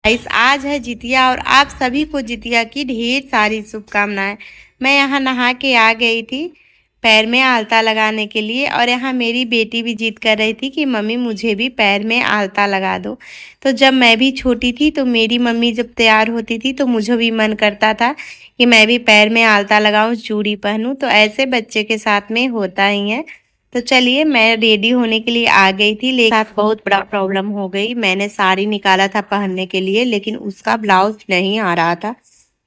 Guys आज है जितिया और आप सभी को जितिया की ढेर सारी शुभकामनाएं। मैं यहाँ नहा के आ गई थी पैर में आलता लगाने के लिए और यहाँ मेरी बेटी भी जिद कर रही थी कि मम्मी मुझे भी पैर में आलता लगा दो। तो जब मैं भी छोटी थी तो मेरी मम्मी जब तैयार होती थी तो मुझे भी मन करता था कि मैं भी पैर में आलता लगाऊं, चूड़ी पहनूं। तो ऐसे बच्चे के साथ में होता ही है। तो चलिए मैं रेडी होने के लिए आ गई थी, लेकिन साथ बहुत बड़ा प्रॉब्लम हो गई। मैंने साड़ी निकाला था पहनने के लिए, लेकिन उसका ब्लाउज नहीं आ रहा था,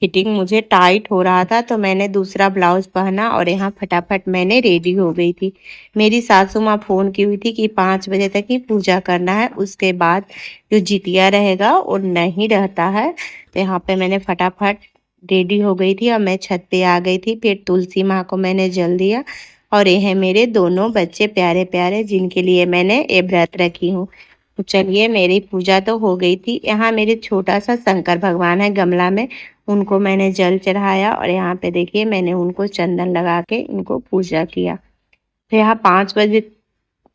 फिटिंग मुझे टाइट हो रहा था। तो मैंने दूसरा ब्लाउज पहना और यहाँ फटाफट मैंने रेडी हो गई थी। मेरी सासू माँ फोन की हुई थी कि 5 बजे तक ही पूजा करना है, उसके बाद जो जितिया रहेगा वो नहीं रहता है। तो यहाँ पे मैंने फटाफट रेडी हो गई थी और मैं छत पे आ गई थी। फिर तुलसी माँ को मैंने जल दिया और ये है मेरे दोनों बच्चे प्यारे प्यारे, जिनके लिए मैंने ये व्रत रखी हूँ। तो चलिए मेरी पूजा तो हो गई थी। यहाँ मेरे छोटा सा शंकर भगवान है गमला में, उनको मैंने जल चढ़ाया और यहाँ पे देखिए मैंने उनको चंदन लगा के उनको पूजा किया। तो यहाँ 5 बजे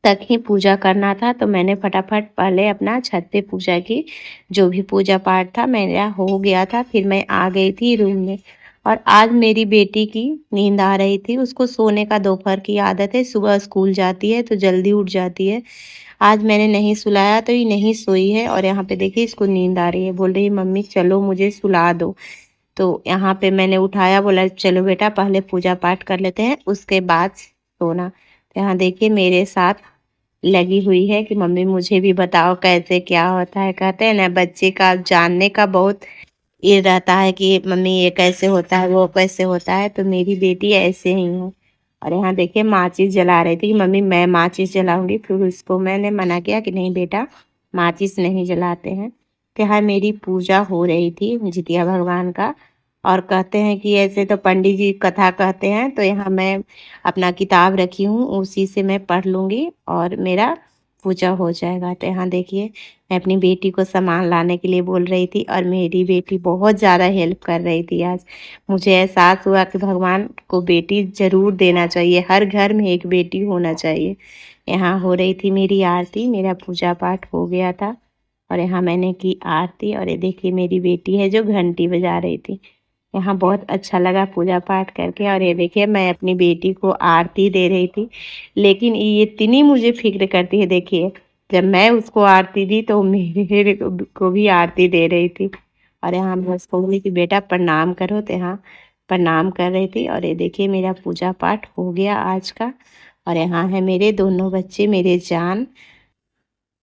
तक ही पूजा करना था, तो मैंने फटाफट पहले अपना छत पे पूजा की। जो भी पूजा पाठ था मेरा हो गया था, फिर मैं आ गई थी रूम में। और आज मेरी बेटी की नींद आ रही थी, उसको सोने का दोपहर की आदत है, सुबह स्कूल जाती है तो जल्दी उठ जाती है। आज मैंने नहीं सुलाया तो ये नहीं सोई है और यहाँ पे देखिए इसको नींद आ रही है, बोल रही है मम्मी चलो मुझे सुला दो। तो यहाँ पे मैंने उठाया, बोला चलो बेटा पहले पूजा पाठ कर लेते हैं उसके बाद सोना। तो यहाँ देखिए मेरे साथ लगी हुई है कि मम्मी मुझे भी बताओ कैसे क्या होता है। कहते हैं ना बच्चे का जानने का बहुत ये रहता है कि मम्मी ये कैसे होता है वो कैसे होता है। तो मेरी बेटी ऐसे ही है। और यहाँ देखिए माचिस जला रही थी कि मम्मी मैं माचिस जलाऊंगी, फिर उसको मैंने मना किया कि नहीं बेटा माचिस नहीं जलाते हैं। तो यहाँ मेरी पूजा हो रही थी जितिया भगवान का। और कहते हैं कि ऐसे तो पंडित जी कथा कहते हैं, तो यहाँ मैं अपना किताब रखी हूँ, उसी से मैं पढ़ लूँगी और मेरा पूजा हो जाएगा। तो यहाँ देखिए मैं अपनी बेटी को सामान लाने के लिए बोल रही थी और मेरी बेटी बहुत ज़्यादा हेल्प कर रही थी। आज मुझे एहसास हुआ कि भगवान को बेटी ज़रूर देना चाहिए, हर घर में एक बेटी होना चाहिए। यहाँ हो रही थी मेरी आरती, मेरा पूजा पाठ हो गया था और यहाँ मैंने की आरती। और ये देखिए मेरी बेटी है जो घंटी बजा रही थी। यहाँ बहुत अच्छा लगा पूजा पाठ करके। और ये देखिए मैं अपनी बेटी को आरती दे रही थी, लेकिन ये इतनी मुझे फिक्र करती है। देखिए जब मैं उसको आरती दी तो मेरे को भी आरती दे रही थी। और यहाँ मैं उसको बोली कि बेटा प्रणाम करो, तो यहाँ प्रणाम कर रही थी। और ये देखिए मेरा पूजा पाठ हो गया आज का। और यहाँ है मेरे दोनों बच्चे मेरे जान,